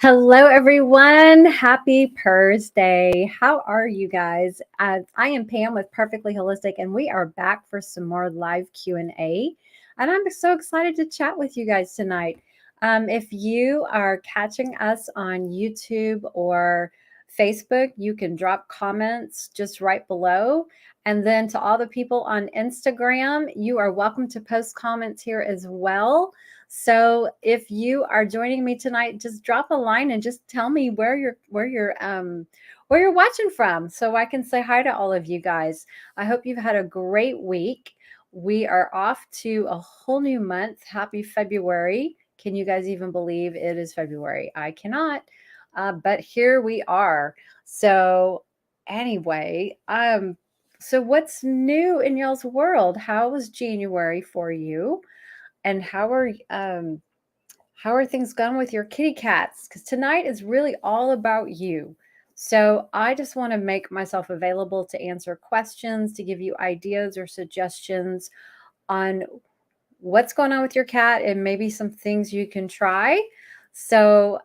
Hello, everyone. Happy Thursday. How are you guys? I am Pam with Perfectly Holistic, and we are back for some more live Q&A. And I'm so excited to chat with you guys tonight. If you are catching us on YouTube or Facebook, you can drop comments just right below. And then to all the people on Instagram, you are welcome to post comments here as well. So if you are joining me tonight, just drop a line and just tell me where you're watching from, so I can say hi to all of you guys. I hope you've had a great week. We are off to a whole new month. Happy February. Can you guys even believe it is February? I cannot. But here we are. So anyway, so what's new in y'all's world? How was January for you? And how are things going with your kitty cats? Because tonight is really all about you. So I just want to make myself available to answer questions, to give you ideas or suggestions on what's going on with your cat and maybe some things you can try. So,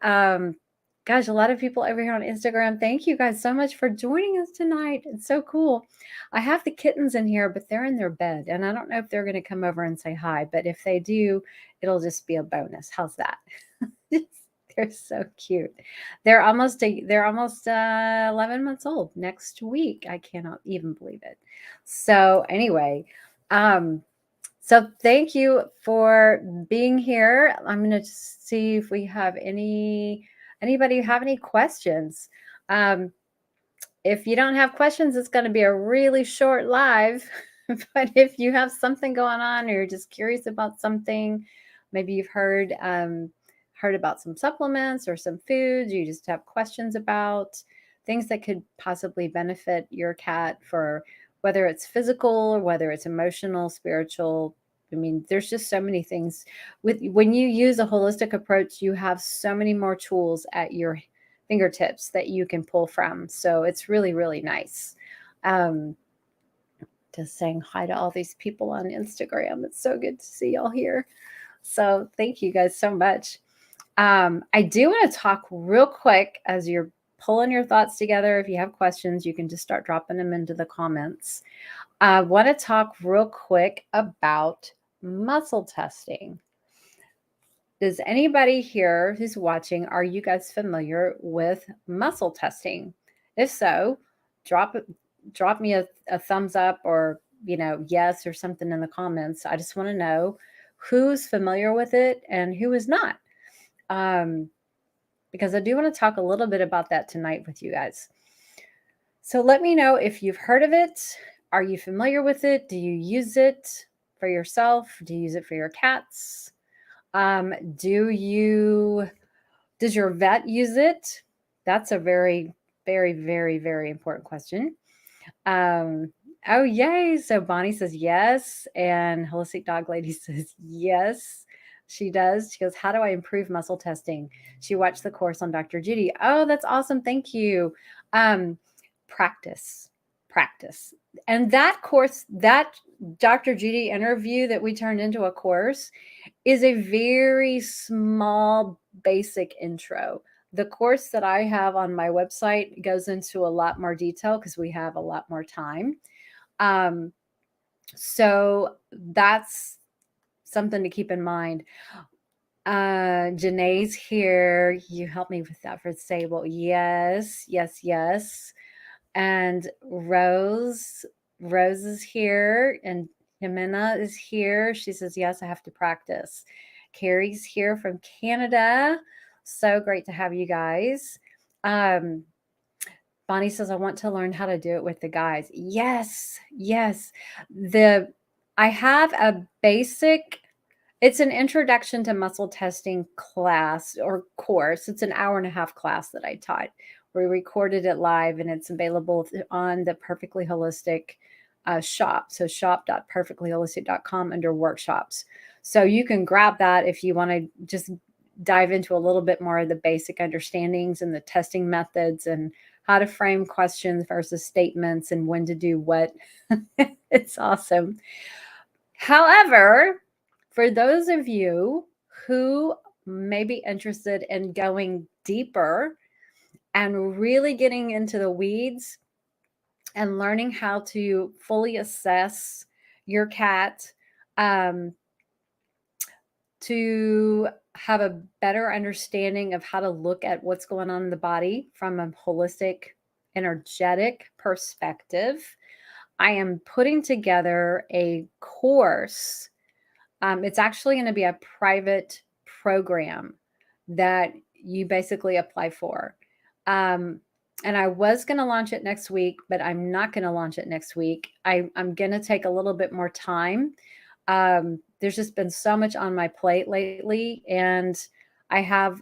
gosh, a lot of people over here on Instagram. Thank you guys so much for joining us tonight. It's so cool. I have the kittens in here, but they're in their bed, and I don't know if they're going to come over and say hi. But if they do, it'll just be a bonus. How's that? They're so cute. They're almost 11 months old next week. I cannot even believe it. So anyway, so thank you for being here. I'm going to see if we have anybody have any questions. If you don't have questions, it's going to be a really short live. But if you have something going on or you're just curious about something, maybe you've heard about some supplements or some foods, you just have questions about things that could possibly benefit your cat, for whether it's physical or whether it's emotional, spiritual. I mean, there's just so many things. When you use a holistic approach, you have so many more tools at your fingertips that you can pull from. So it's really, really nice. Just saying hi to all these people on Instagram. It's so good to see y'all here. So thank you guys so much. I do want to talk real quick as you're pulling your thoughts together. If you have questions, you can just start dropping them into the comments. I want to talk real quick about muscle testing. Does anybody here who's watching, are you guys familiar with muscle testing? If so, drop me a thumbs up, or yes or something in the comments. I just want to know who's familiar with it and who is not. Because I do want to talk a little bit about that tonight with you guys. So let me know if you've heard of it. Are you familiar with it? Do you use it for yourself? Do you use it for your cats? Does your vet use it? That's a very, very, very, very important question. Oh, yay. So Bonnie says yes. And Holistic Dog Lady says yes, she does. She goes, how do I improve muscle testing? She watched the course on Dr. Judy. Oh, that's awesome. Thank you. Practice. And that course, that Dr. Judy interview that we turned into a course, is a very small, basic intro. The course that I have on my website goes into a lot more detail because we have a lot more time. So that's something to keep in mind. Janae's here. You help me with that for Sable. Yes. And Rose is here, and Jimena is here. She says, yes, I have to practice. Carrie's here from Canada. So great to have you guys. Bonnie says, I want to learn how to do it with the guys. Yes. I have a basic, it's an introduction to muscle testing class or course. It's an 1.5-hour class that I taught. We recorded it live, and it's available on the Perfectly Holistic shop. So shop.perfectlyholistic.com under workshops. So you can grab that if you want to just dive into a little bit more of the basic understandings and the testing methods and how to frame questions versus statements and when to do what. It's awesome. However, for those of you who may be interested in going deeper and really getting into the weeds and learning how to fully assess your cat, um, to have a better understanding of how to look at what's going on in the body from a holistic, energetic perspective. I am putting together a course. It's actually going to be a private program that you basically apply for. And I was going to launch it next week, but I'm not going to launch it next week. I'm going to take a little bit more time. There's just been so much on my plate lately, and I have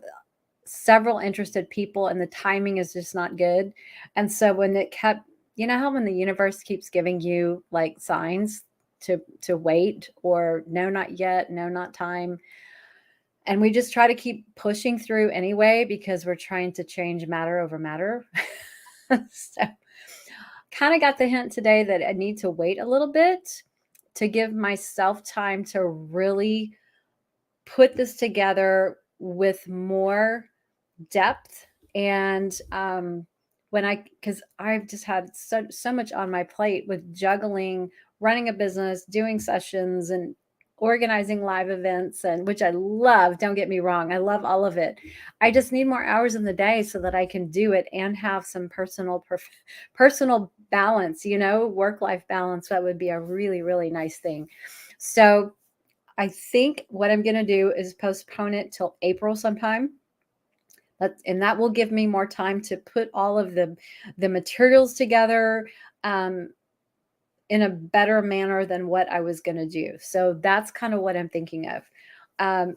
several interested people, and the timing is just not good. And so when it kept, you know how when the universe keeps giving you like signs to wait, or no, not yet, no, not time. And we just try to keep pushing through anyway because we're trying to change matter over matter. So kind of got the hint today that I need to wait a little bit to give myself time to really put this together with more depth. And because I've just had so much on my plate with juggling, running a business, doing sessions, and organizing live events, and which I love. Don't get me wrong, I love all of it. I just need more hours in the day so that I can do it and have some personal balance, work-life balance. That would be a really, really nice thing. So I think what I'm going to do is postpone it till April sometime. And that will give me more time to put all of the materials together in a better manner than what I was going to do. So that's kind of what I'm thinking of.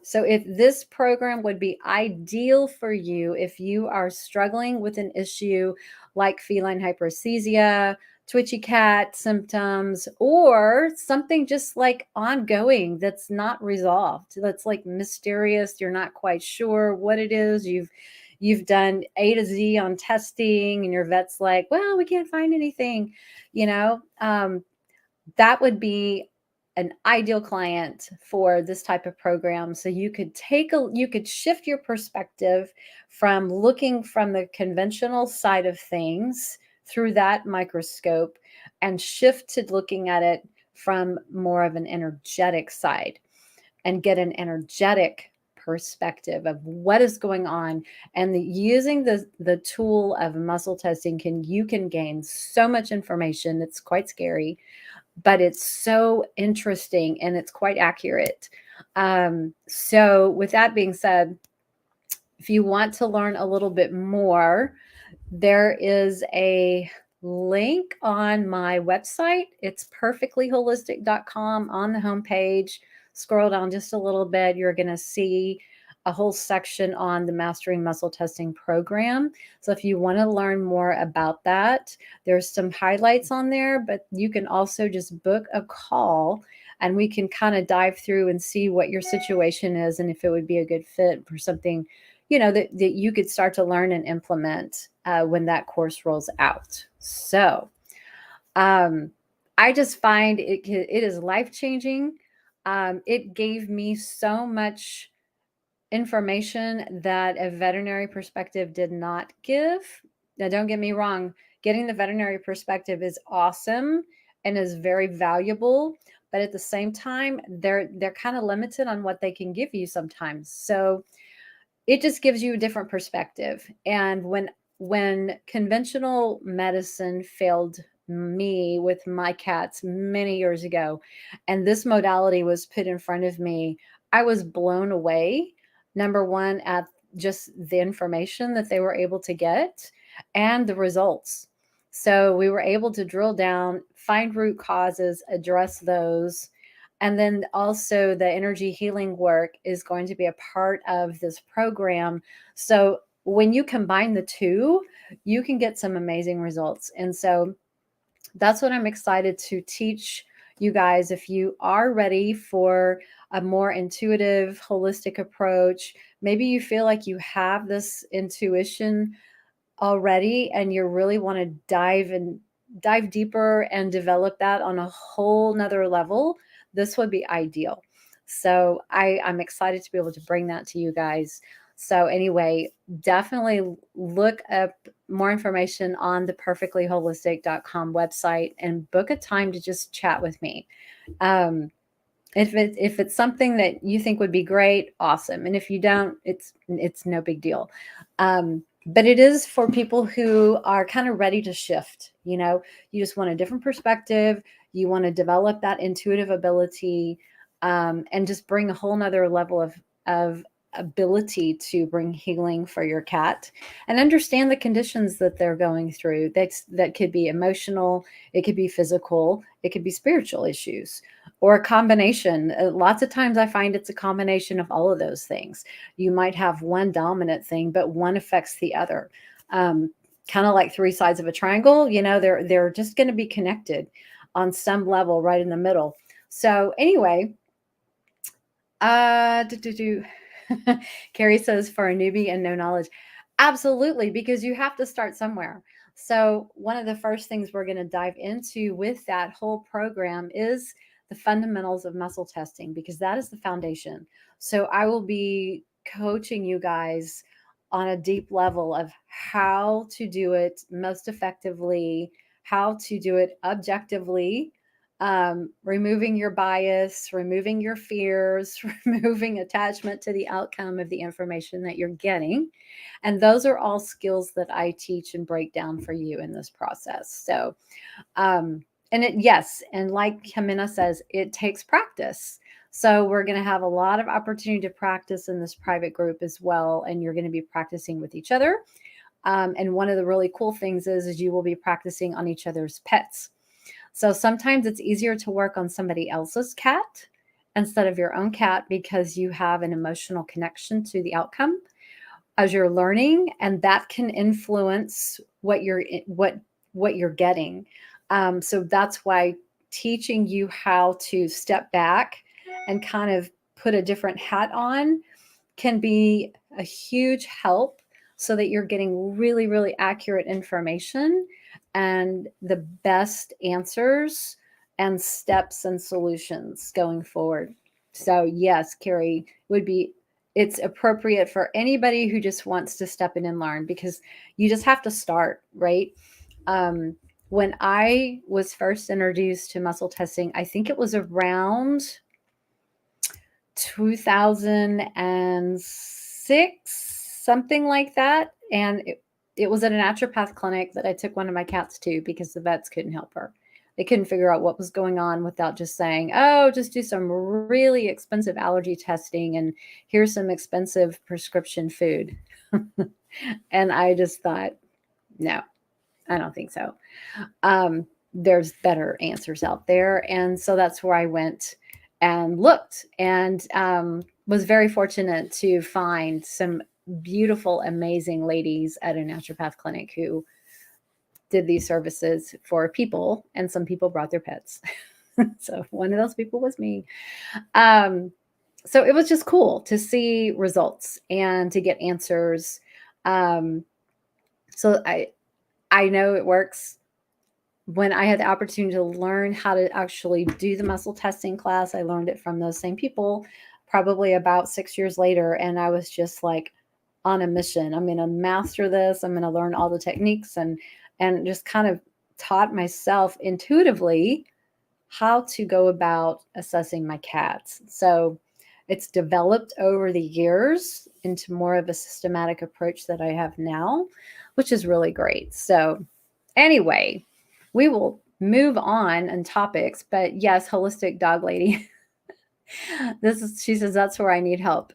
So if this program would be ideal for you, if you are struggling with an issue like feline hyperesthesia, twitchy cat symptoms, or something just like ongoing that's not resolved, that's like mysterious, you're not quite sure what it is, you've done A to Z on testing, and your vet's like, well, we can't find anything, that would be an ideal client for this type of program. So you could shift your perspective from looking from the conventional side of things through that microscope and shift to looking at it from more of an energetic side and get an energetic perspective of what is going on. And using the tool of muscle testing, you can gain so much information. It's quite scary, but it's so interesting and it's quite accurate. So with that being said, if you want to learn a little bit more, there is a link on my website. It's purrrfectlyholistic.com. On the homepage, scroll down just a little bit, you're going to see a whole section on the Mastering Muscle Testing program. So if you want to learn more about that, there's some highlights on there, but you can also just book a call and we can kind of dive through and see what your situation is and if it would be a good fit for something, that you could start to learn and implement when that course rolls out. So I just find it is life-changing. It gave me so much information that a veterinary perspective did not give. Now, don't get me wrong, getting the veterinary perspective is awesome and is very valuable, but at the same time, they're kind of limited on what they can give you sometimes. So it just gives you a different perspective. And when conventional medicine failed me with my cats many years ago, and this modality was put in front of me, I was blown away. Number one, at just the information that they were able to get and the results. So we were able to drill down, find root causes, address those. And then also the energy healing work is going to be a part of this program. So when you combine the two, you can get some amazing results. And so that's what I'm excited to teach you guys. If you are ready for a more intuitive, holistic approach, maybe you feel like you have this intuition already and you really want to dive deeper and develop that on a whole nother level, this would be ideal. So I'm excited to be able to bring that to you guys. So anyway, definitely look up more information on the perfectlyholistic.com website and book a time to just chat with me. If it's something that you think would be great, awesome. And if you don't, it's no big deal. But it is for people who are kind of ready to shift. You just want a different perspective. You want to develop that intuitive ability, and just bring a whole nother level of ability to bring healing for your cat and understand the conditions that they're going through. That could be emotional, it could be physical, it could be spiritual issues, or a combination. Lots of times I find it's a combination of all of those things. You might have one dominant thing, but one affects the other. Kind of like three sides of a triangle, they're just going to be connected on some level right in the middle. So anyway, Carrie says, for a newbie and no knowledge. Absolutely, because you have to start somewhere. So one of the first things we're going to dive into with that whole program is the fundamentals of muscle testing, because that is the foundation. So I will be coaching you guys on a deep level of how to do it most effectively, how to do it objectively, removing your bias, removing your fears, removing attachment to the outcome of the information that you're getting. And those are all skills that I teach and break down for you in this process. So, yes, and like Jimena says, it takes practice. So we're going to have a lot of opportunity to practice in this private group as well. And you're going to be practicing with each other. And one of the really cool things is you will be practicing on each other's pets. So sometimes it's easier to work on somebody else's cat instead of your own cat, because you have an emotional connection to the outcome as you're learning, and that can influence what you're getting. So that's why teaching you how to step back and kind of put a different hat on can be a huge help, so that you're getting really, really accurate information and the best answers and steps and solutions going forward. So yes, Carrie, it's appropriate for anybody who just wants to step in and learn, because you just have to start, right? When I was first introduced to muscle testing, I think it was around 2006, something like that. And it was at a naturopath clinic that I took one of my cats to, because the vets couldn't help her. They couldn't figure out what was going on without just saying, oh, just do some really expensive allergy testing and here's some expensive prescription food. And I just thought, no, I don't think so. There's better answers out there. And so that's where I went and looked, and was very fortunate to find some beautiful, amazing ladies at a naturopath clinic who did these services for people, and some people brought their pets. So one of those people was me. So it was just cool to see results and to get answers. So I know it works. When I had the opportunity to learn how to actually do the muscle testing class, I learned it from those same people probably about 6 years later. And I was just like on a mission. I'm going to master this. I'm going to learn all the techniques, and just kind of taught myself intuitively how to go about assessing my cats. So it's developed over the years into more of a systematic approach that I have now, which is really great. So anyway, we will move on topics, but yes, holistic dog lady. She says, that's where I need help.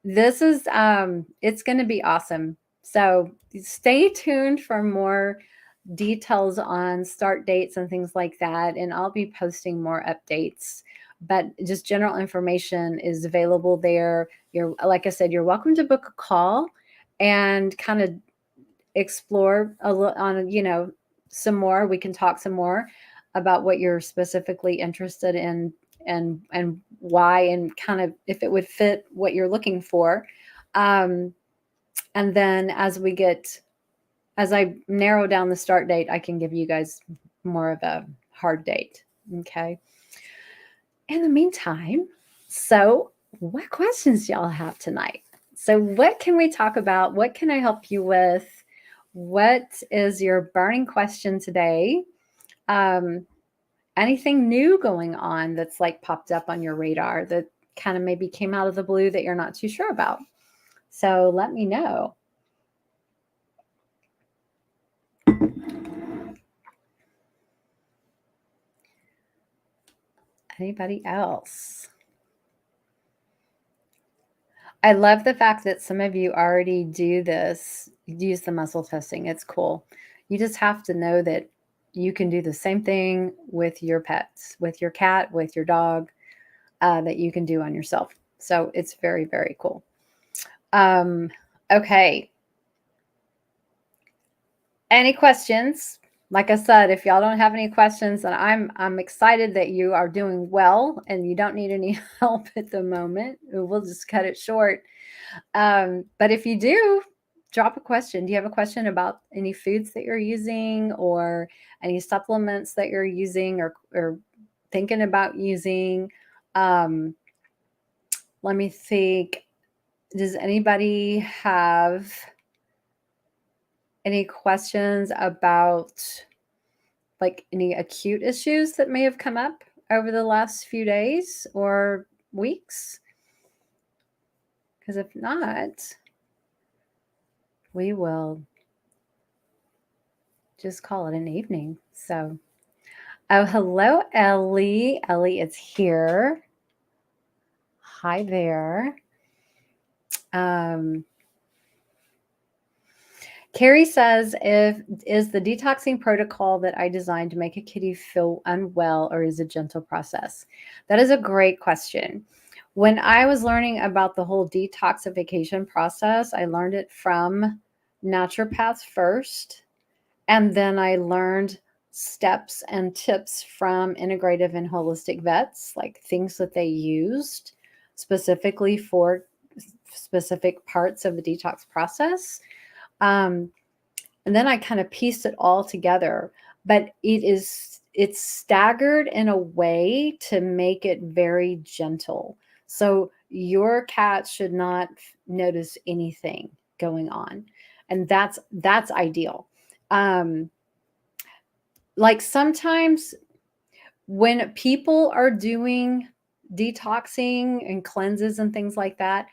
This is, it's going to be awesome. So stay tuned for more details on start dates and things like that. And I'll be posting more updates, but just general information is available there. Like I said, you're welcome to book a call and kind of explore on, some more. We can talk some more about what you're specifically interested in, and why, and kind of if it would fit what you're looking for. And then as I narrow down the start date, I can give you guys more of a hard date. Okay. In the meantime, So, what questions y'all have tonight? So, what can we talk about? What can I help you with? What is your burning question today? Anything new going on that's like popped up on your radar that kind of maybe came out of the blue that you're not too sure about? So, let me know. Anybody else? I love the fact that some of you already do this, use the muscle testing. It's cool. You just have to know that you can do the same thing with your pets, with your cat, with your dog, that you can do on yourself. So it's very, very cool. Okay. Any questions? Like I said, if y'all don't have any questions, then I'm excited that you are doing well and you don't need any help at the moment. We'll just cut it short. But if you do, drop a question. Do you have a question about any foods that you're using or any supplements that you're using or thinking about using? Let me think. Does anybody have any questions about like any acute issues that may have come up over the last few days or weeks? Because if not, we will just call it an evening. So, oh, hello, Ellie. Ellie is here. Hi there. Carrie says, is the detoxing protocol that I designed to make a kitty feel unwell or is it a gentle process? That is a great question. When I was learning about the whole detoxification process, I learned it from naturopaths first, and then I learned steps and tips from integrative and holistic vets, like things that they used specifically for specific parts of the detox process. And then I kind of pieced it all together, but it's staggered in a way to make it very gentle. So your cat should not notice anything going on. And that's ideal. Like sometimes when people are doing detoxing and cleanses and things like that,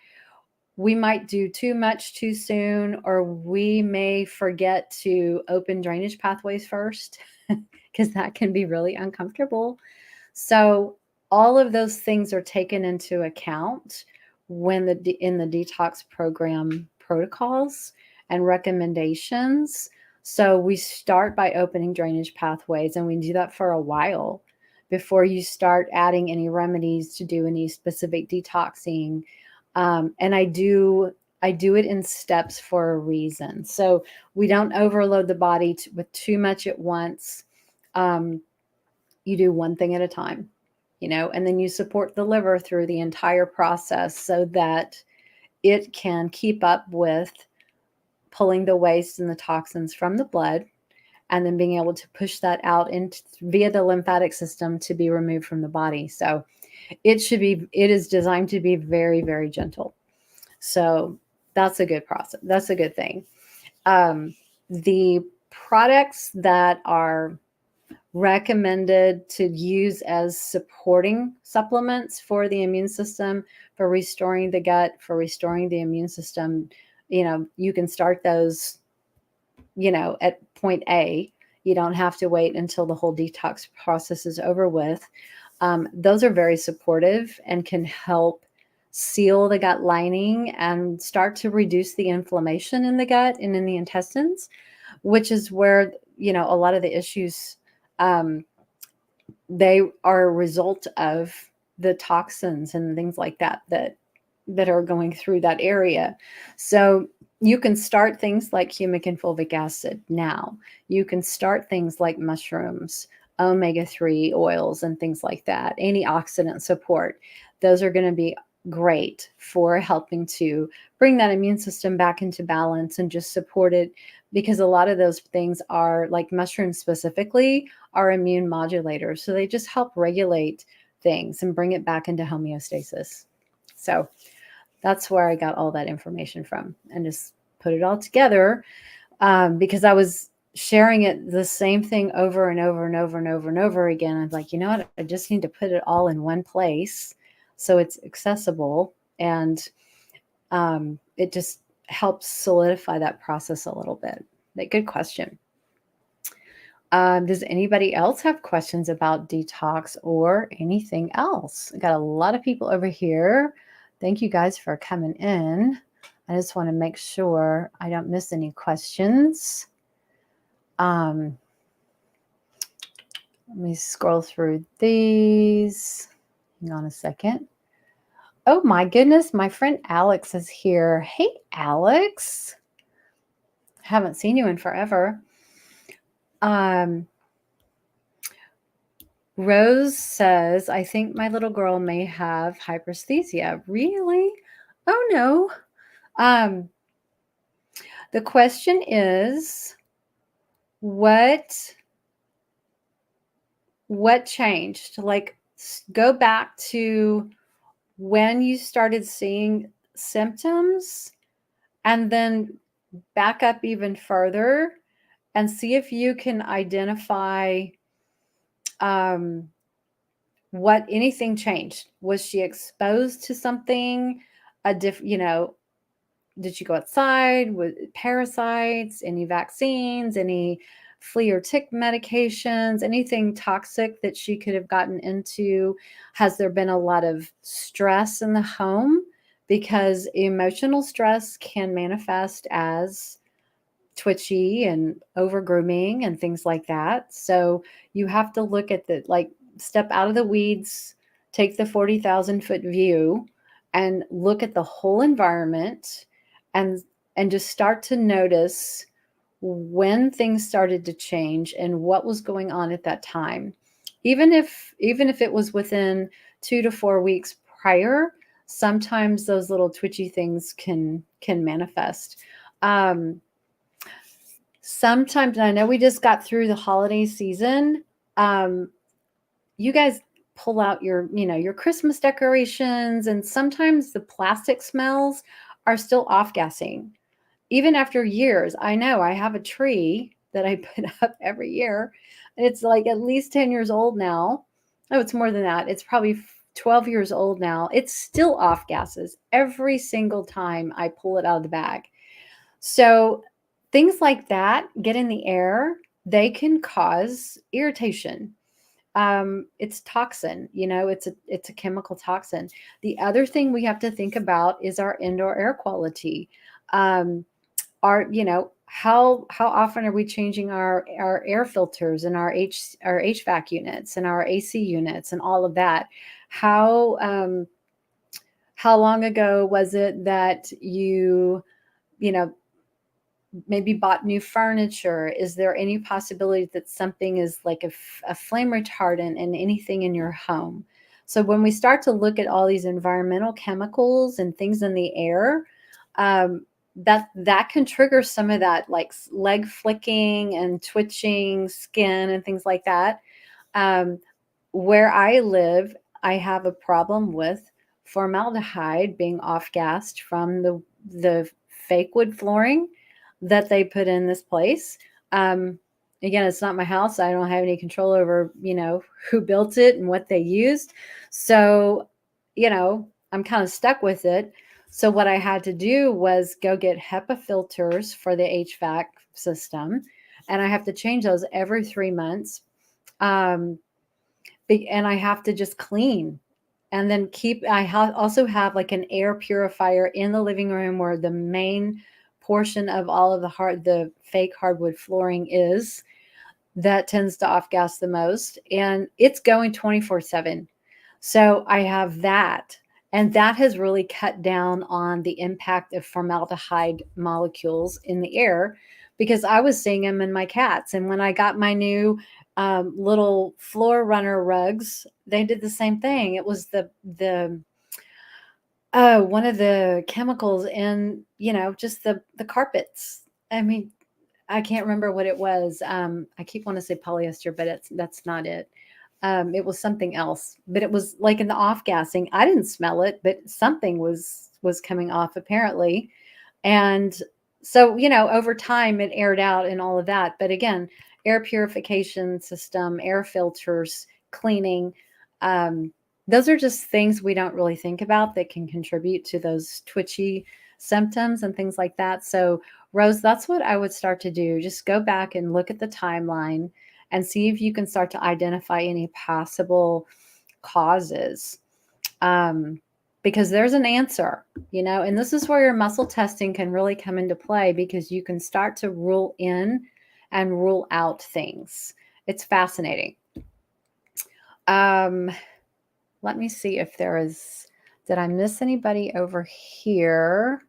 we might do too much too soon, or we may forget to open drainage pathways first because that can be really uncomfortable. So all of those things are taken into account when in the detox program protocols and recommendations. So we start by opening drainage pathways, and we do that for a while before you start adding any remedies to do any specific detoxing. And I do it in steps for a reason. So we don't overload the body with too much at once. You do one thing at a time, and then you support the liver through the entire process so that it can keep up with pulling the waste and the toxins from the blood, and then being able to push that out via the lymphatic system to be removed from the body. So it is designed to be very, very gentle. So that's a good process. That's a good thing. The products that are recommended to use as supporting supplements for the immune system, for restoring the gut, for restoring the immune system, you can start those, at point A. You don't have to wait until the whole detox process is over with. Those are very supportive and can help seal the gut lining and start to reduce the inflammation in the gut and in the intestines, which is where, a lot of the issues, they are a result of the toxins and things like that are going through that area. So you can start things like humic and fulvic acid now. You can start things like mushrooms, omega-3 oils, and things like that. Antioxidant support. Those are going to be great for helping to bring that immune system back into balance and just support it, because a lot of those things are, like mushrooms specifically, are immune modulators. So they just help regulate things and bring it back into homeostasis. So that's where I got all that information from, and just put it all together, because I was sharing it the same thing over and over and over and over and over again. I'm like, you know what? I just need to put it all in one place so it's accessible, and it just helps solidify that process a little bit. But good question. Does anybody else have questions about detox or anything else? I got a lot of people over here. Thank you guys for coming in. I just want to make sure I don't miss any questions. Let me scroll through these. Hang on a second. Oh my goodness, my friend Alex is here. Hey, Alex. Haven't seen you in forever. Rose says, I think my little girl may have hyperesthesia. Really? Oh no. The question is, what changed? Like, go back to when you started seeing symptoms, and then back up even further and see if you can identify what anything changed. Was she exposed to something? Did she go outside with parasites, any vaccines, any flea or tick medications, anything toxic that she could have gotten into? Has there been a lot of stress in the home? Because emotional stress can manifest as twitchy and over grooming and things like that. So you have to look at step out of the weeds, take the 40,000-foot view, and look at the whole environment, and just start to notice when things started to change and what was going on at that time. Even if it was within 2 to 4 weeks prior, sometimes those little twitchy things can manifest. Sometimes, and I know we just got through the holiday season, you guys pull out your Christmas decorations, and sometimes the plastic smells are still off-gassing. Even after years. I know I have a tree that I put up every year, and it's like at least 10 years old now. Oh, it's more than that. It's probably 12 years old now. It's still off gases every single time I pull it out of the bag. So things like that get in the air, they can cause irritation. It's toxin, it's a chemical toxin. The other thing we have to think about is our indoor air quality. How often are we changing our air filters and our HVAC units and our AC units and all of that? How long ago was it that you maybe bought new furniture? Is there any possibility that something is like a flame retardant in anything in your home? So when we start to look at all these environmental chemicals and things in the air, that can trigger some of that, like leg flicking and twitching skin and things like that. Where I live, I have a problem with formaldehyde being off-gassed from the fake wood flooring that they put in this place. Again, it's not my house. I don't have any control over, who built it and what they used. So, I'm kind of stuck with it. So what I had to do was go get HEPA filters for the HVAC system, and I have to change those every 3 months. And I have to just clean. And then also have like an air purifier in the living room where the main portion of all of the fake hardwood flooring is. That tends to off-gas the most, and it's going 24/7. So I have that, and that has really cut down on the impact of formaldehyde molecules in the air, because I was seeing them in my cats. And when I got my new little floor runner rugs, they did the same thing. It was one of the chemicals in, just the carpets. I mean, I can't remember what it was. I keep wanting to say polyester, but that's not it. It was something else, but it was like in the off gassing. I didn't smell it, but something was coming off apparently. And so, over time it aired out and all of that. But again, air purification system, air filters, cleaning, um, those are just things we don't really think about that can contribute to those twitchy symptoms and things like that. So, Rose, that's what I would start to do. Just go back and look at the timeline and see if you can start to identify any possible causes. Because there's an answer, and this is where your muscle testing can really come into play, because you can start to rule in and rule out things. It's fascinating. Let me see if did I miss anybody over here?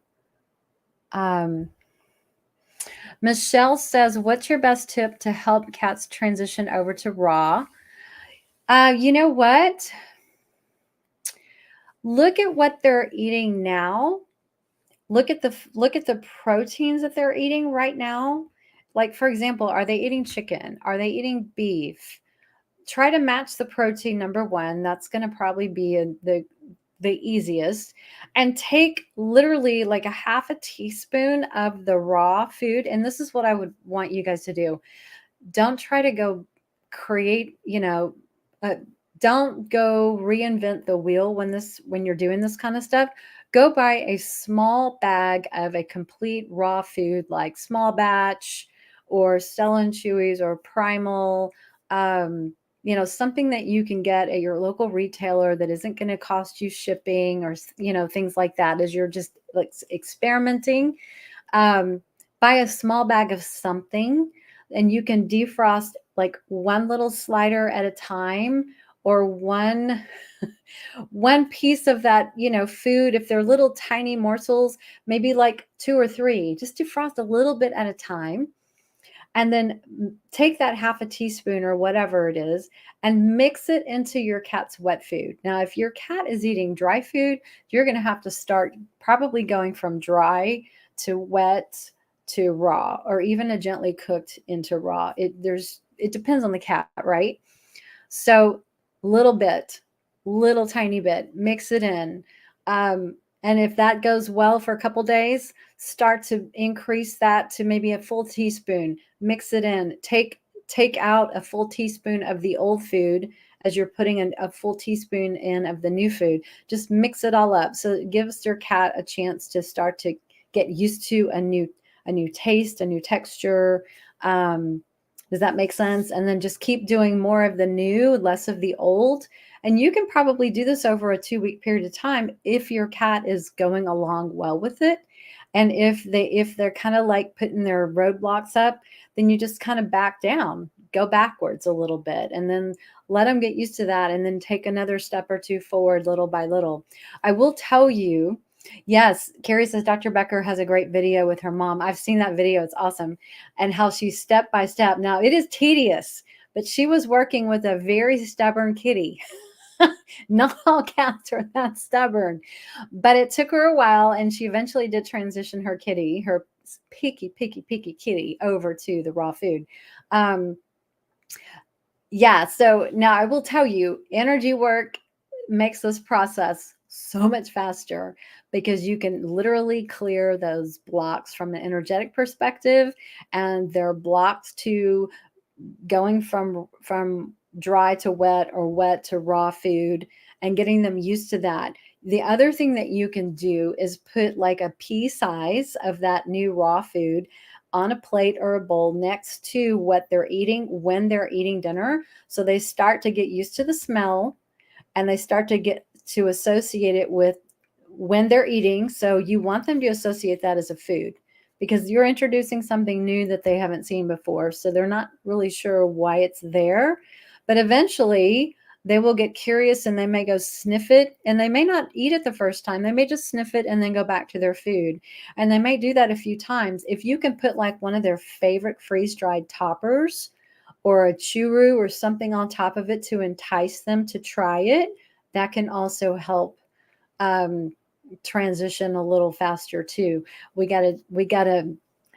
Michelle says, what's your best tip to help cats transition over to raw? You know what? Look at what they're eating now. Look at the proteins that they're eating right now. Like, for example, are they eating chicken? Are they eating beef? Try to match the protein, number one. That's going to probably be the easiest. And take literally like a half a teaspoon of the raw food. And this is what I would want you guys to do. Don't try to go create, don't go reinvent the wheel when you're doing this kind of stuff. Go buy a small bag of a complete raw food, like Small Batch or Stella and Chewy's or Primal, something that you can get at your local retailer that isn't going to cost you shipping or, things like that, as you're just like experimenting. Buy a small bag of something, and you can defrost like one little slider at a time, or one piece of that, food. If they're little tiny morsels, maybe like 2 or 3, just defrost a little bit at a time. And then take that half a teaspoon or whatever it is and mix it into your cat's wet food. Now, if your cat is eating dry food, you're going to have to start probably going from dry to wet to raw, or even a gently cooked into raw. It depends on the cat, right? So little tiny bit, mix it in. And if that goes well for a couple days, start to increase that to maybe a full teaspoon, mix it in, take out a full teaspoon of the old food as you're putting a full teaspoon in of the new food. Just mix it all up. So it gives your cat a chance to start to get used to a new taste, a new texture. Does that make sense? And then just keep doing more of the new, less of the old. And you can probably do this over a 2-week period of time if your cat is going along well with it. And if they're kind of like putting their roadblocks up, then you just kind of back down, go backwards a little bit, and then let them get used to that, and then take another step or two forward little by little. I will tell you, yes, Carrie says Dr. Becker has a great video with her mom. I've seen that video. It's awesome. And how she's step by step. Now, it is tedious, but she was working with a very stubborn kitty. Not all cats are that stubborn, but it took her a while, and she eventually did transition her picky kitty over to the raw food. Yeah, so now I will tell you, energy work makes this process so much faster, because you can literally clear those blocks from an energetic perspective, and they're blocked to going from dry to wet, or wet to raw food, and getting them used to that. The other thing that you can do is put like a pea size of that new raw food on a plate or a bowl next to what they're eating when they're eating dinner. So they start to get used to the smell, and they start to get to associate it with when they're eating. So you want them to associate that as a food, because you're introducing something new that they haven't seen before. So they're not really sure why it's there, but eventually they will get curious, and they may go sniff it, and they may not eat it the first time. They may just sniff it and then go back to their food. And they may do that a few times. If you can put like one of their favorite freeze-dried toppers or a churu or something on top of it to entice them to try it, that can also help transition a little faster too.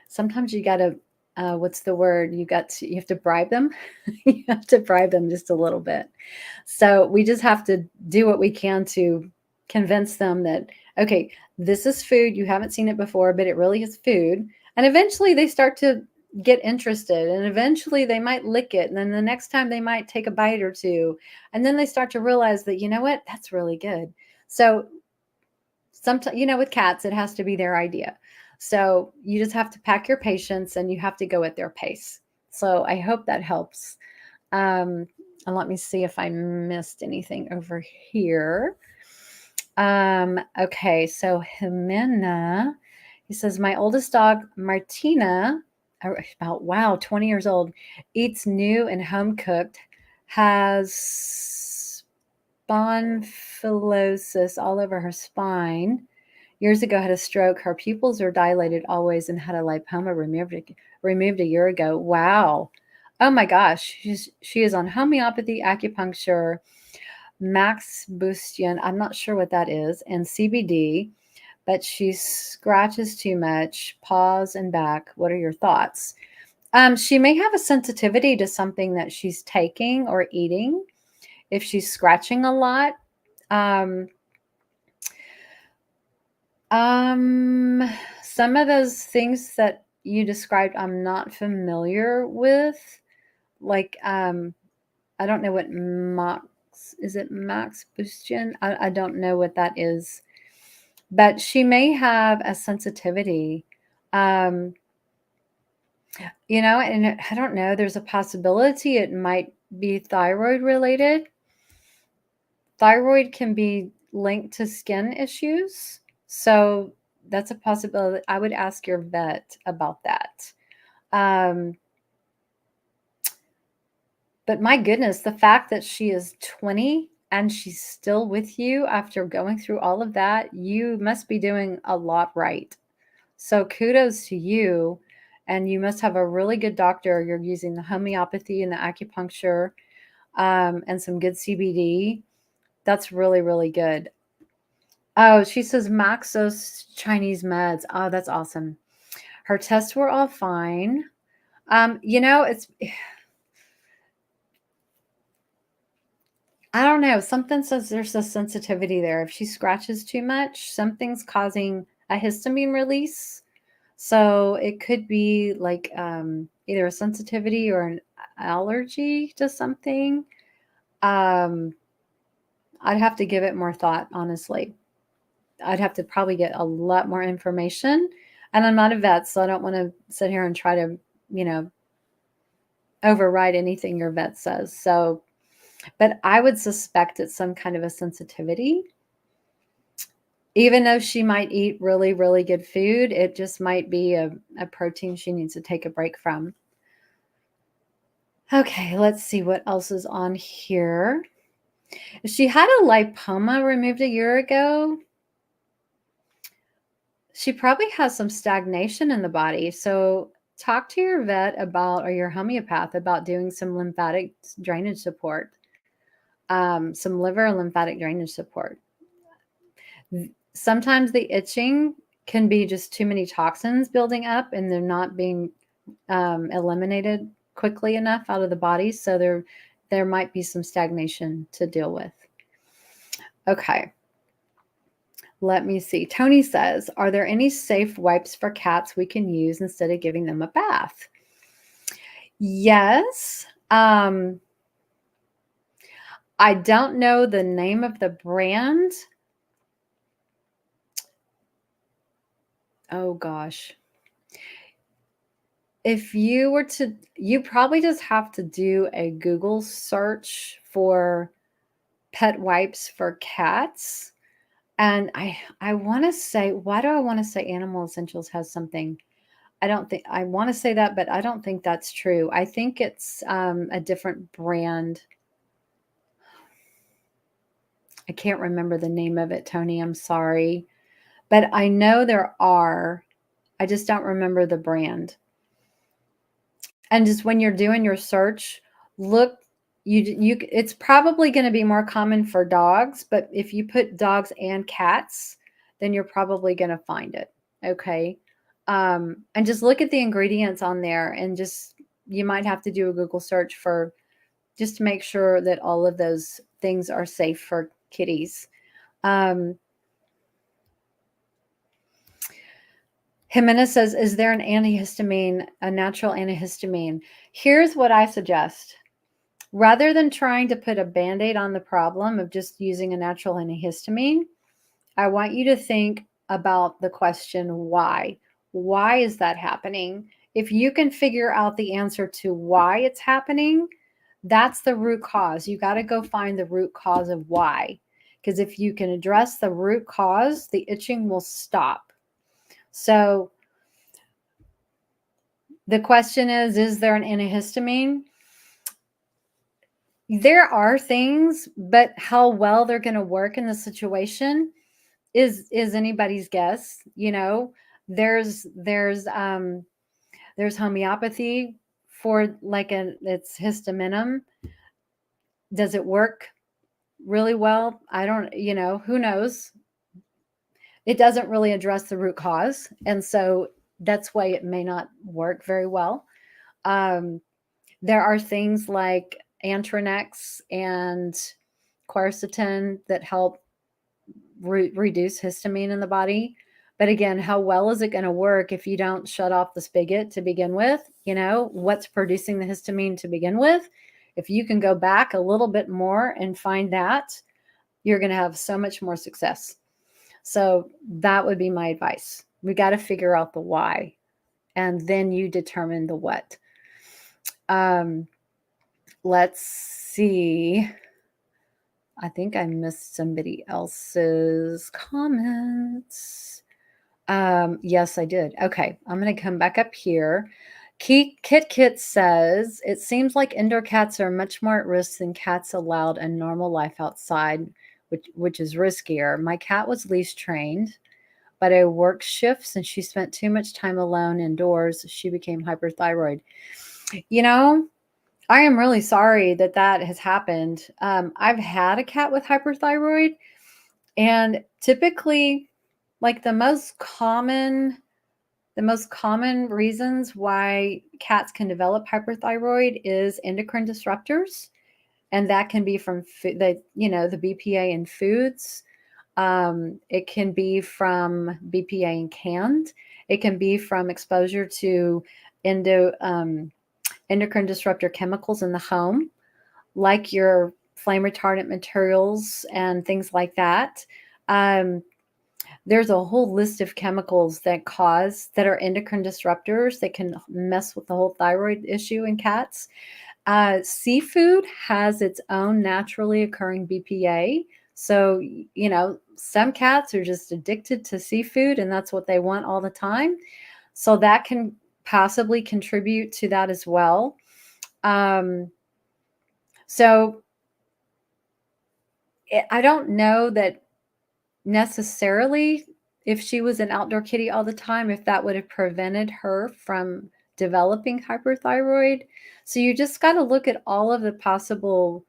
Sometimes you gotta what's the word? You have to bribe them. You have to bribe them just a little bit. So we just have to do what we can to convince them that, okay, this is food. You haven't seen it before, but it really is food. And eventually they start to get interested, and eventually they might lick it. And then the next time they might take a bite or two. And then they start to realize that, you know what, that's really good. So sometimes, with cats, it has to be their idea. So you just have to pack your patience and you have to go at their pace. So I hope that helps. And let me see if I missed anything over here. Okay, so Jimena, he says, my oldest dog, Martina, about, 20 years old, eats new and home cooked, has spondylosis all over her spine. Years ago, had a stroke. Her pupils are dilated always and had a lipoma removed a year ago. Wow. Oh my gosh. She is on homeopathy, acupuncture, max boostian. I'm not sure what that is, and CBD, but she scratches too much, paws and back. What are your thoughts? She may have a sensitivity to something that she's taking or eating. If she's scratching a lot, some of those things that you described, I'm not familiar with. Like, I don't know what is it Max Boostian? I don't know what that is, but she may have a sensitivity. And I don't know, there's a possibility it might be thyroid related. Thyroid can be linked to skin issues. So that's a possibility. I would ask your vet about that. But my goodness, the fact that she is 20 and she's still with you after going through all of that, you must be doing a lot right. So kudos to you. And you must have a really good doctor. You're using the homeopathy and the acupuncture, and some good CBD. That's really, really good. Oh, she says Maxos Chinese meds. Oh, that's awesome. Her tests were all fine. It's, I don't know. Something says there's a sensitivity there. If she scratches too much, something's causing a histamine release. So it could be like either a sensitivity or an allergy to something. I'd have to give it more thought, honestly. I'd have to probably get a lot more information. And I'm not a vet, so I don't want to sit here and try to, override anything your vet says. So, but I would suspect it's some kind of a sensitivity. Even though she might eat really, really good food, it just might be a protein she needs to take a break from. Okay, let's see what else is on here. She had a lipoma removed a year ago. She probably has some stagnation in the body. So talk to your vet or your homeopath about doing some lymphatic drainage support, some liver lymphatic drainage support. Sometimes the itching can be just too many toxins building up and they're not being eliminated quickly enough out of the body. So there might be some stagnation to deal with. Okay. Let me see. Tony says, are there any safe wipes for cats we can use instead of giving them a bath? Yes. I don't know the name of the brand. Oh gosh. If you were to, you probably just have to do a Google search for pet wipes for cats. And I want to say, why do I want to say Animal Essentials has something? I want to say that, but I don't think that's true. I think it's a different brand. I can't remember the name of it, Tony. I'm sorry. But I know there are. I just don't remember the brand. And just when you're doing your search, look, it's probably going to be more common for dogs, but if you put dogs and cats, then you're probably going to find it. Okay. And just look at the ingredients on there, and just, you might have to do a Google search for, just to make sure that all of those things are safe for kitties. Jimenez says, is there an antihistamine, a natural antihistamine? Here's what I suggest. Rather than trying to put a Band-Aid on the problem of just using a natural antihistamine, I want you to think about the question, why? Why is that happening? If you can figure out the answer to why it's happening, that's the root cause. You got to go find the root cause of why. Because if you can address the root cause, the itching will stop. So the question is there an antihistamine? There are things, but how well they're going to work in the situation is anybody's guess. You know, there's homeopathy for like it's histaminum. Does it work really well? I don't, who knows? It doesn't really address the root cause, and so that's why it may not work very well. There are things like Antranex and quercetin that help reduce histamine in the body. But again, how well is it going to work if you don't shut off the spigot to begin with? What's producing the histamine to begin with? If you can go back a little bit more and find that, you're going to have so much more success. So that would be my advice. We got to figure out the why, and then you determine the what. Let's see. I think I missed somebody else's comments. Yes, I did. Okay, I'm going to come back up here. Kit says, it seems like indoor cats are much more at risk than cats allowed a normal life outside, which is riskier. My cat was leash trained, but I worked shifts and she spent too much time alone indoors. She became hyperthyroid. I am really sorry that has happened. I've had a cat with hyperthyroid, and typically, like the most common reasons why cats can develop hyperthyroid is endocrine disruptors, and that can be from the BPA in foods. It can be from BPA in canned. It can be from exposure to endocrine disruptor chemicals in the home, like your flame retardant materials and things like that. There's a whole list of chemicals that are endocrine disruptors that can mess with the whole thyroid issue in cats. Seafood has its own naturally occurring BPA. So, some cats are just addicted to seafood and that's what they want all the time. So that can possibly contribute to that as well. So I don't know that necessarily if she was an outdoor kitty all the time, if that would have prevented her from developing hyperthyroid. So you just got to look at all of the possible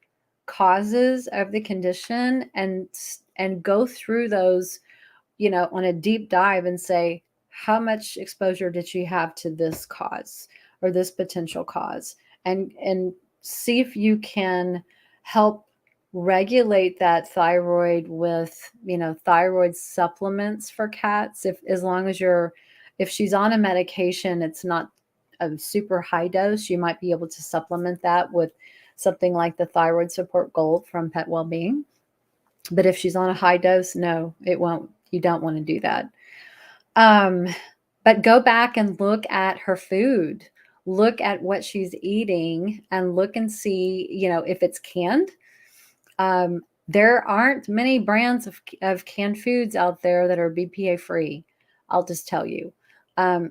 causes of the condition and go through those, on a deep dive and say, how much exposure did she have to this cause or this potential cause, and see if you can help regulate that thyroid with, thyroid supplements for cats. If she's on a medication, it's not a super high dose, you might be able to supplement that with something like the Thyroid Support Gold from Pet Wellbeing. But if she's on a high dose, no, it won't. You don't want to do that. But go back and look at her food. Look at what she's eating and look and see, if it's canned. There aren't many brands of canned foods out there that are BPA free. I'll just tell you.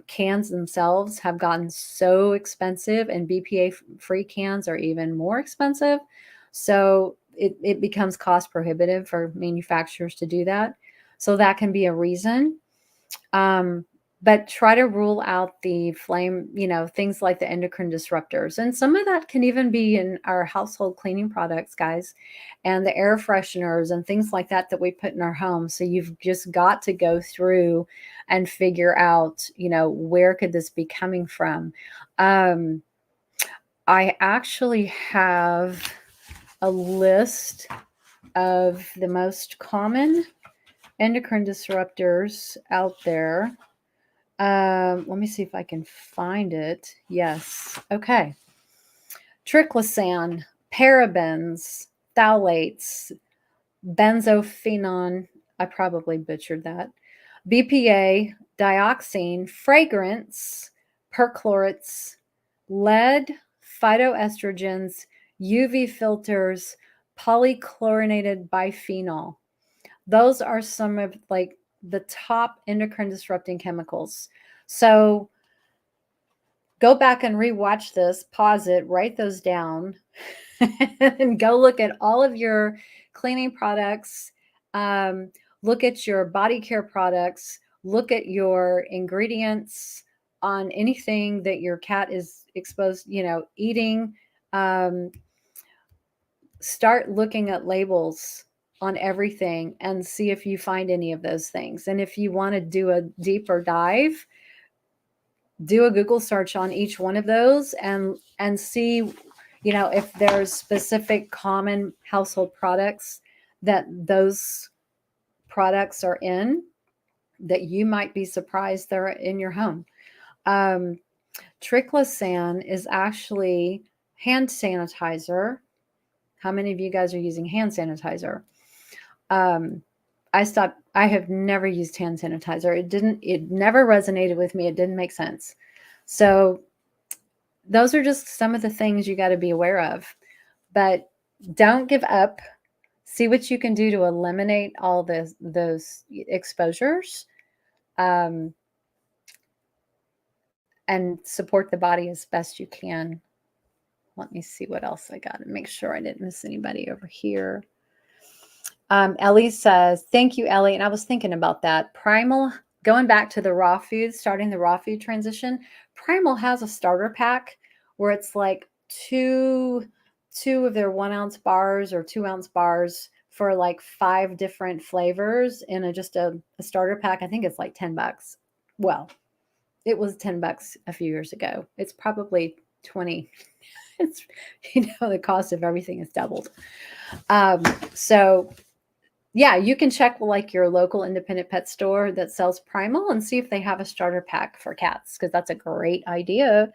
Cans themselves have gotten so expensive, and BPA free cans are even more expensive. So it becomes cost prohibitive for manufacturers to do that. So that can be a reason. but try to rule out the flame, things like the endocrine disruptors. And some of that can even be in our household cleaning products, guys, and the air fresheners and things like that we put in our home. So you've just got to go through and figure out, where could this be coming from? I actually have a list of the most common endocrine disruptors out there. Let me see if I can find it. Yes. Okay. Triclosan, parabens, phthalates, benzophenone. I probably butchered that. BPA, dioxine, fragrance, perchlorates, lead, phytoestrogens, UV filters, polychlorinated biphenyl. Those are some of like the top endocrine disrupting chemicals. So go back and rewatch this, pause it, write those down, and go look at all of your cleaning products. Look at your body care products. Look at your ingredients on anything that your cat is exposed, eating. Start looking at labels on everything and see if you find any of those things. And if you want to do a deeper dive, do a Google search on each one of those and see, if there's specific common household products that those products are in that you might be surprised they're in your home. Triclosan is actually hand sanitizer. How many of you guys are using hand sanitizer? I have never used hand sanitizer. It never resonated with me. It didn't make sense. So those are just some of the things you got to be aware of, but don't give up. See what you can do to eliminate all those exposures, and support the body as best you can. Let me see what else I got and make sure I didn't miss anybody over here. Ellie says, thank you, Ellie. And I was thinking about that. Primal, going back to the raw food, starting the raw food transition, Primal has a starter pack where it's like two of their 1 ounce bars or 2 ounce bars for like 5 different flavors in just a starter pack. I think it's like $10. Well, it was $10 a few years ago. It's probably 20. It's, the cost of everything has doubled. So yeah, you can check like your local independent pet store that sells Primal and see if they have a starter pack for cats, because that's a great idea.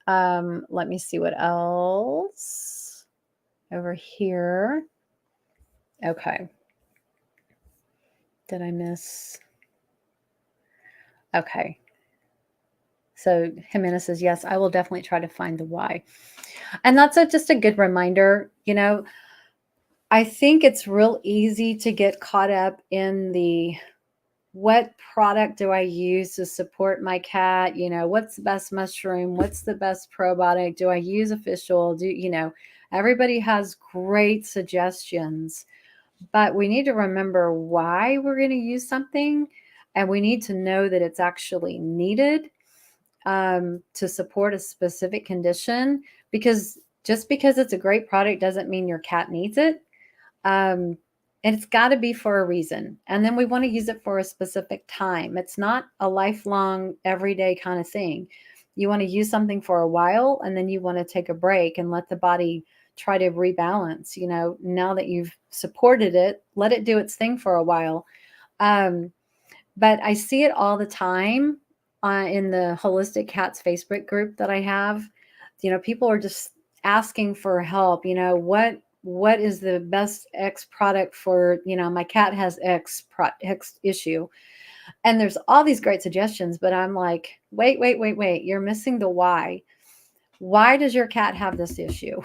Let me see what else over here. Okay. Did I miss? Okay. So Jimena says, yes, I will definitely try to find the why. And that's just a good reminder. I think it's real easy to get caught up in the what product do I use to support my cat? What's the best mushroom? What's the best probiotic? Do I use a fish oil? Everybody has great suggestions, but we need to remember why we're going to use something, and we need to know that it's actually needed to support a specific condition, because just because it's a great product doesn't mean your cat needs it. And it's got to be for a reason. And then we want to use it for a specific time. It's not a lifelong, everyday kind of thing. You want to use something for a while, and then you want to take a break and let the body try to rebalance. Now that you've supported it, let it do its thing for a while. But I see it all the time in the Holistic Cats Facebook group that I have. People are just asking for help. What is the best X product for, my cat has X issue. And there's all these great suggestions, but I'm like, wait. You're missing the why. Why does your cat have this issue?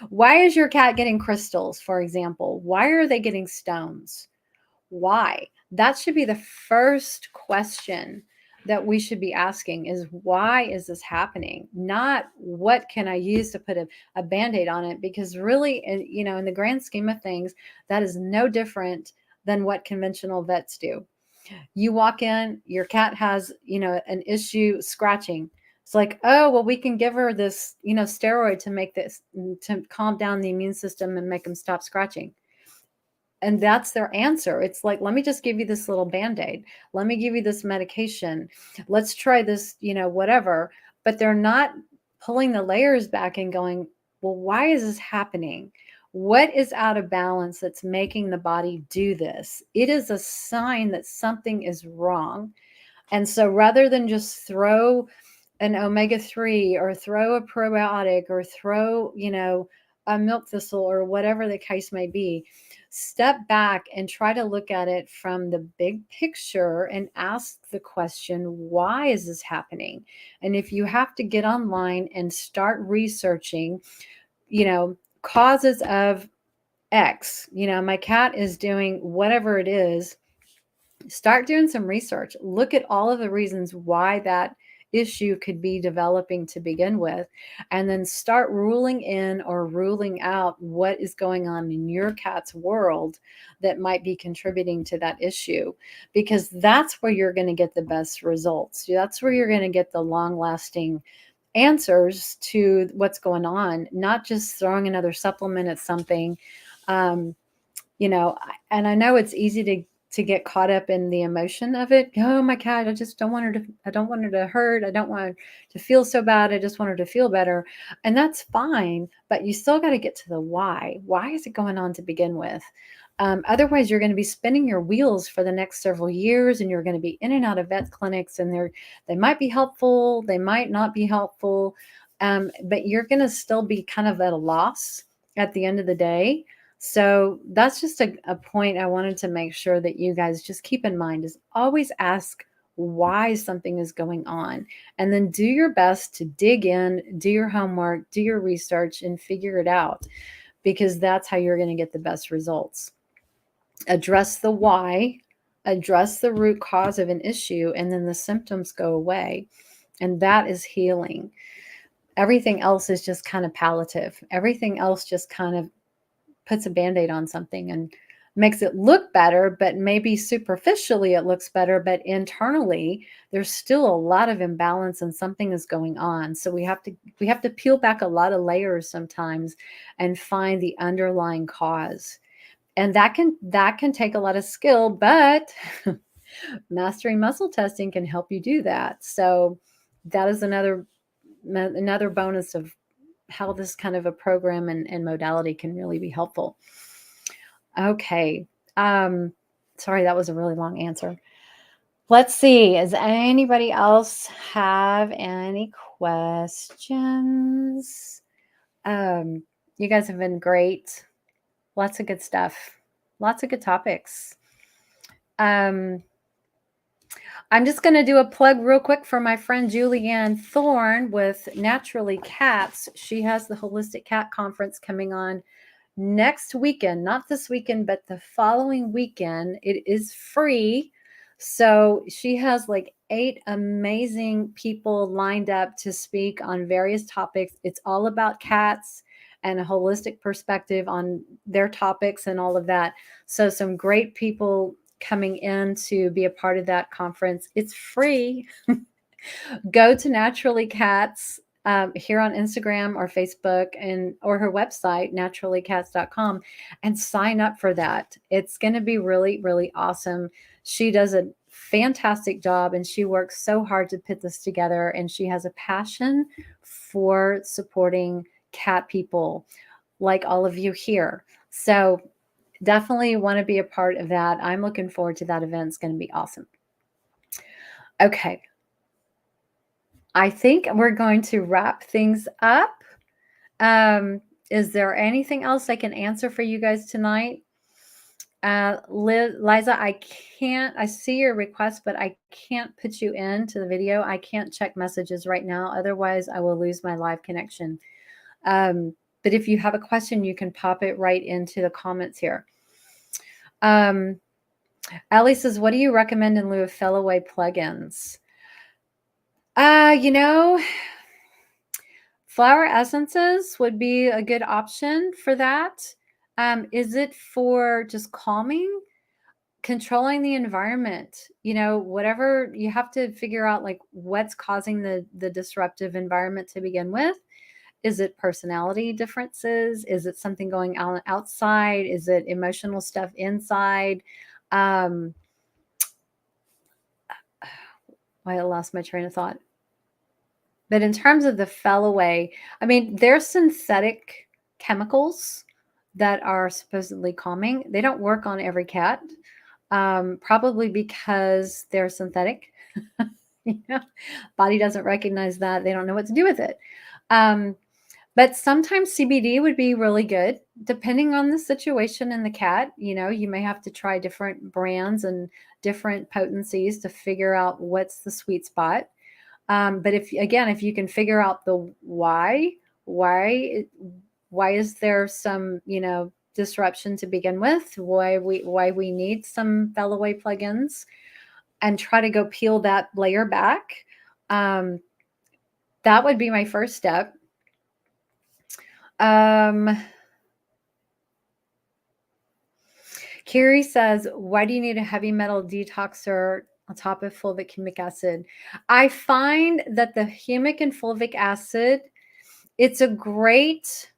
Why is your cat getting crystals, for example? Why are they getting stones? Why? That should be the first question that we should be asking, is why is this happening? Not what can I use to put a Band-Aid on it, because really, in the grand scheme of things, that is no different than what conventional vets do. You walk in, your cat has, an issue scratching. It's like, oh, well, we can give her this, steroid to make this, to calm down the immune system and make them stop scratching. And that's their answer. It's like, let me just give you this little Band-Aid. Let me give you this medication. Let's try this, whatever. But they're not pulling the layers back and going, well, why is this happening? What is out of balance that's making the body do this? It is a sign that something is wrong. And so rather than just throw an omega-3 or throw a probiotic or throw, a milk thistle or whatever the case may be, step back and try to look at it from the big picture and ask the question, why is this happening? And if you have to get online and start researching, causes of X, my cat is doing whatever it is, start doing some research. Look at all of the reasons why that issue could be developing to begin with, and then start ruling in or ruling out what is going on in your cat's world that might be contributing to that issue, because that's where you're going to get the best results. That's where you're going to get the long-lasting answers to what's going on, not just throwing another supplement at something. And I know it's easy to get caught up in the emotion of it. Oh, my cat, I just don't want her to, I don't want her to hurt. I don't want her to feel so bad. I just want her to feel better. And that's fine, but you still got to get to the why. Why is it going on to begin with? Otherwise, you're going to be spinning your wheels for the next several years, and you're going to be in and out of vet clinics, and they might be helpful, they might not be helpful, but you're going to still be kind of at a loss at the end of the day. So that's just a point I wanted to make sure that you guys just keep in mind, is always ask why something is going on, and then do your best to dig in, do your homework, do your research, and figure it out, because that's how you're going to get the best results. Address the why, address the root cause of an issue, and then the symptoms go away. And that is healing. Everything else is just kind of palliative. Everything else just kind of puts a Band-Aid on something and makes it look better, but maybe superficially it looks better, but internally there's still a lot of imbalance and something is going on. So we have to peel back a lot of layers sometimes and find the underlying cause. And that can take a lot of skill, but mastering muscle testing can help you do that. So that is another bonus of how this kind of a program and modality can really be helpful. Okay. Sorry, that was a really long answer. Let's see. Does anybody else have any questions? You guys have been great. Lots of good stuff. Lots of good topics. I'm just going to do a plug real quick for my friend Julianne Thorne with Naturally Cats. She has the Holistic Cat Conference coming on next weekend, not this weekend, but the following weekend. It is free. So she has like 8 amazing people lined up to speak on various topics. It's all about cats and a holistic perspective on their topics and all of that. So some great people coming in to be a part of that conference. It's free. Go to Naturally Cats here on Instagram or Facebook or her website, naturallycats.com, and sign up for that. It's going to be really, really awesome. She does a fantastic job, and she works so hard to put this together, and she has a passion for supporting cat people like all of you here. So definitely want to be a part of that. I'm looking forward to that event. It's going to be awesome. Okay. I think we're going to wrap things up. Is there anything else I can answer for you guys tonight? Liza, I see your request, but I can't put you into the video. I can't check messages right now. Otherwise, I will lose my live connection. But if you have a question, you can pop it right into the comments here. Ellie says, what do you recommend in lieu of Fellaway plugins? Flower essences would be a good option for that. Is it for just calming? controlling the environment, whatever you have to figure out, like what's causing the disruptive environment to begin with. Is it personality differences? Is it something going on outside? Is it emotional stuff inside? I lost my train of thought. But in terms of the felloway, I mean, there's synthetic chemicals that are supposedly calming. They don't work on every cat, probably because they're synthetic. Body doesn't recognize that. They don't know what to do with it. But sometimes CBD would be really good, depending on the situation in the cat. You may have to try different brands and different potencies to figure out what's the sweet spot. But if you can figure out the why is there some, disruption to begin with, why we need some felloway plugins, and try to go peel that layer back. That would be my first step. Kiri says, why do you need a heavy metal detoxer on top of fulvic humic acid? I find that the humic and fulvic acid, it's a great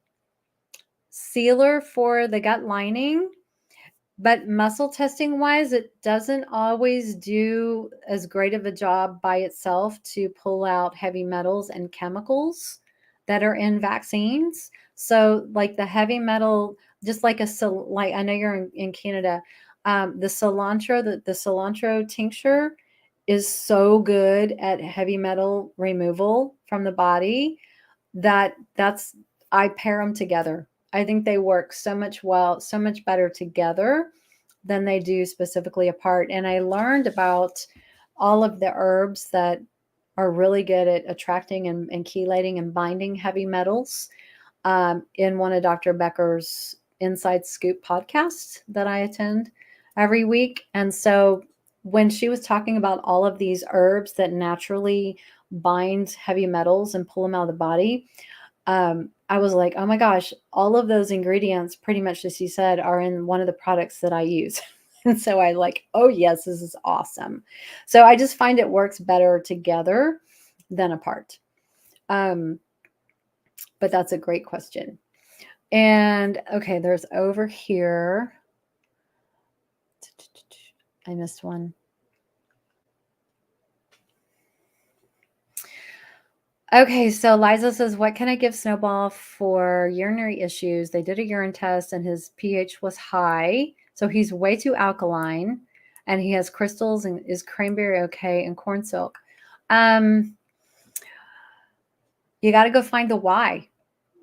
sealer for the gut lining, but muscle testing wise, it doesn't always do as great of a job by itself to pull out heavy metals and chemicals that are in vaccines. So like the heavy metal, just like I know you're in Canada, the cilantro tincture is so good at heavy metal removal from the body I pair them together. I think they work so much better together than they do specifically apart. And I learned about all of the herbs that are really good at attracting and chelating and binding heavy metals in one of Dr. Becker's Inside Scoop podcasts that I attend every week. And so when she was talking about all of these herbs that naturally bind heavy metals and pull them out of the body, I was like, oh my gosh, all of those ingredients, pretty much as you said, are in one of the products that I use. And so I like, oh yes, this is awesome. So I just find it works better together than apart. But that's a great question. And okay, there's over here. I missed one. Okay, so Liza says, what can I give Snowball for urinary issues? They did a urine test and his pH was high. So he's way too alkaline and he has crystals. And is cranberry okay and corn silk? You got to go find the why.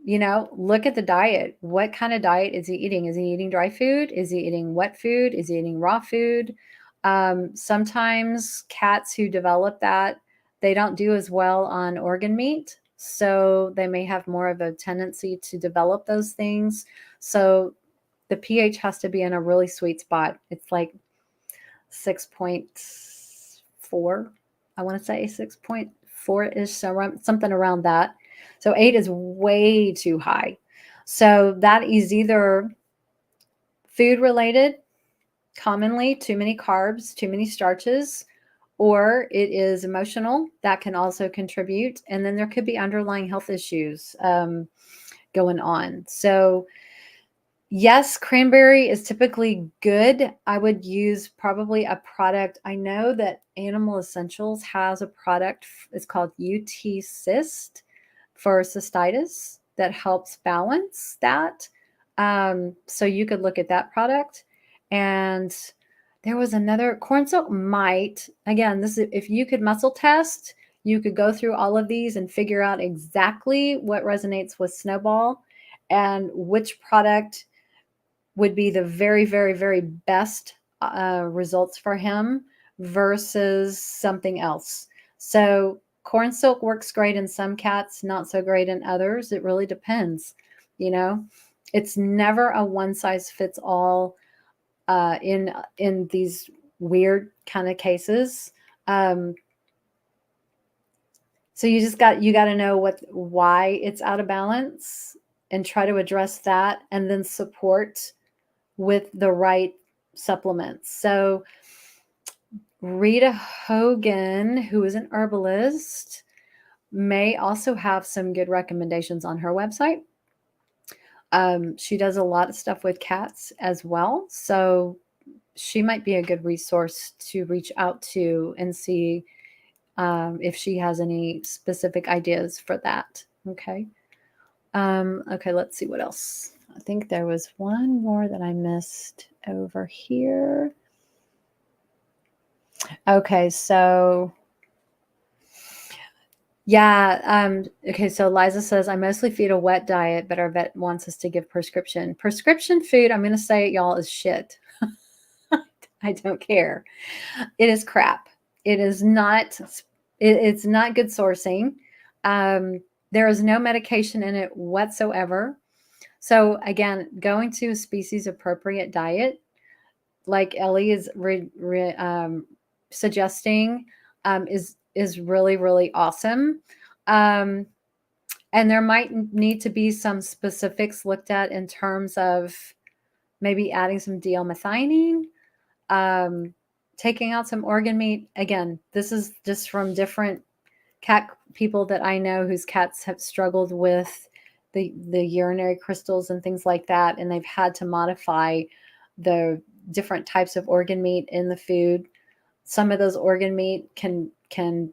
Look at the diet. What kind of diet is he eating? Is he eating dry food? Is he eating wet food? Is he eating raw food? Sometimes cats who develop that, they don't do as well on organ meat. So they may have more of a tendency to develop those things. So the pH has to be in a really sweet spot. It's like 6.4. I want to say 6.4-ish, so something around that. So 8 is way too high. So that is either food related, commonly too many carbs, too many starches, or it is emotional. That can also contribute. And then there could be underlying health issues going on. So yes, cranberry is typically good. I would use probably a product. I know that Animal Essentials has a product. It's called UT Cyst for cystitis that helps balance that. So you could look at that product. And there was another, corn silk might, again, this is if you could muscle test, you could go through all of these and figure out exactly what resonates with Snowball and which product would be the very, very, very best results for him versus something else. So corn silk works great in some cats, not so great in others. It really depends. It's never a one size fits all in these weird kind of cases. So you got to know why it's out of balance and try to address that, and then support with the right supplements. So Rita Hogan, who is an herbalist, may also have some good recommendations on her website. She does a lot of stuff with cats as well. So she might be a good resource to reach out to and see if she has any specific ideas for that. Okay. Okay, let's see what else. I think there was one more that I missed over here. Okay, so yeah, okay, so Liza says, I mostly feed a wet diet, but our vet wants us to give prescription. Prescription food, I'm going to say it, y'all, is shit. I don't care. It is crap. It is not, it's not good sourcing. There is no medication in it whatsoever. So again, going to a species appropriate diet, like Ellie is suggesting, is really, really awesome. And there might need to be some specifics looked at in terms of maybe adding some D-L-methionine, taking out some organ meat. Again, this is just from different cat people that I know whose cats have struggled with the urinary crystals and things like that, and they've had to modify the different types of organ meat in the food. Some of those organ meat can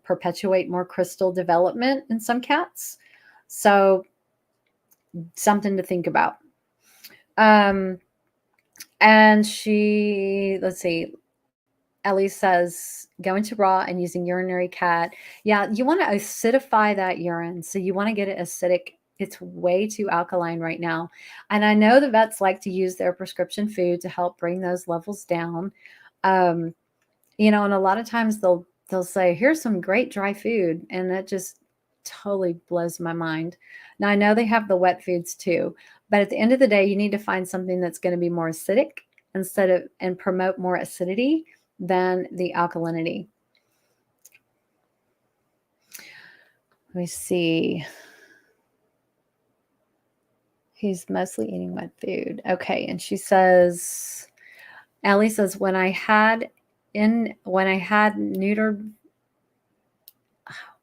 perpetuate more crystal development in some cats. So something to think about. And let's see, Ellie says, going to raw and using urinary cat. Yeah, you want to acidify that urine. So you want to get it acidic. It's way too alkaline right now. And I know the vets like to use their prescription food to help bring those levels down. And a lot of times they'll say, here's some great dry food. And that just totally blows my mind. Now, I know they have the wet foods too, but at the end of the day, you need to find something that's going to be more acidic and promote more acidity than the alkalinity. Let me see. He's mostly eating wet food. Okay. And she says, Ellie says, when I had neutered,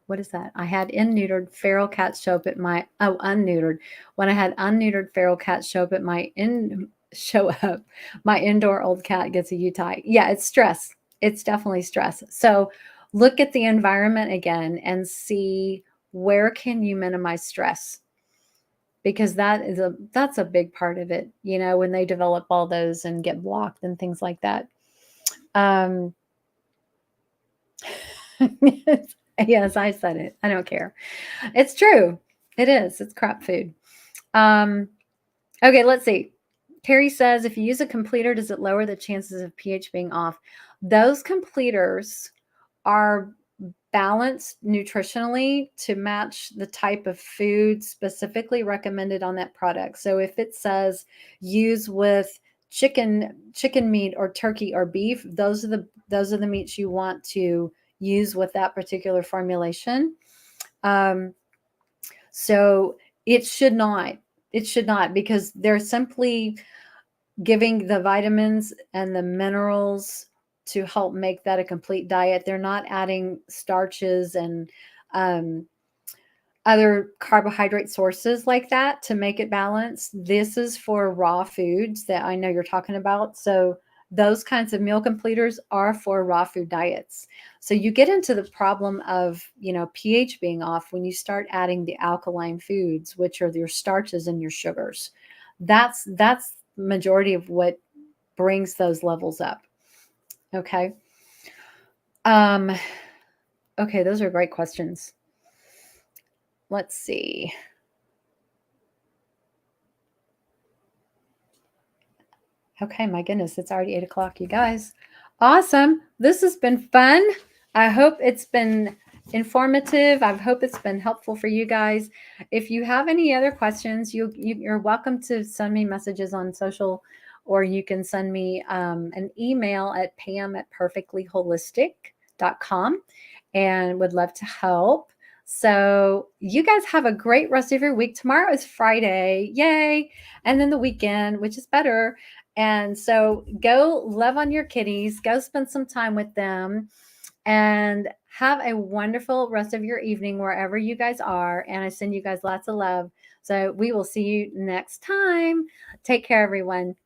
what is that? I had neutered feral cats show up at my, unneutered. When I had unneutered feral cats show up at my my indoor old cat gets a UTI. Yeah, it's stress. It's definitely stress. So look at the environment again and see where can you minimize stress, because that's a big part of it. When they develop all those and get blocked and things like that. Yes, I said it. I don't care. It's true. It is. It's crap food. Okay, let's see. Terry says, if you use a completer, does it lower the chances of pH being off? Those completers are balanced nutritionally to match the type of food specifically recommended on that product. So if it says use with chicken meat or turkey or beef, those are the meats you want to use with that particular formulation. So it should not, because they're simply giving the vitamins and the minerals to help make that a complete diet. They're not adding starches and other carbohydrate sources like that to make it balanced. This is for raw foods that I know you're talking about. So those kinds of meal completers are for raw food diets. So you get into the problem of, pH being off when you start adding the alkaline foods, which are your starches and your sugars. That's majority of what brings those levels up. Okay. Okay, those are great questions. Let's see. Okay, my goodness, it's already 8 o'clock, you guys. Awesome. This has been fun. I hope it's been informative. I hope it's been helpful for you guys. If you have any other questions, you're welcome to send me messages on social, or you can send me an email at pam@purrrfectlyholistic.com, and would love to help. So you guys have a great rest of your week. Tomorrow is Friday. Yay. And then the weekend, which is better. And so go love on your kitties, go spend some time with them, and have a wonderful rest of your evening wherever you guys are. And I send you guys lots of love. So we will see you next time. Take care, everyone.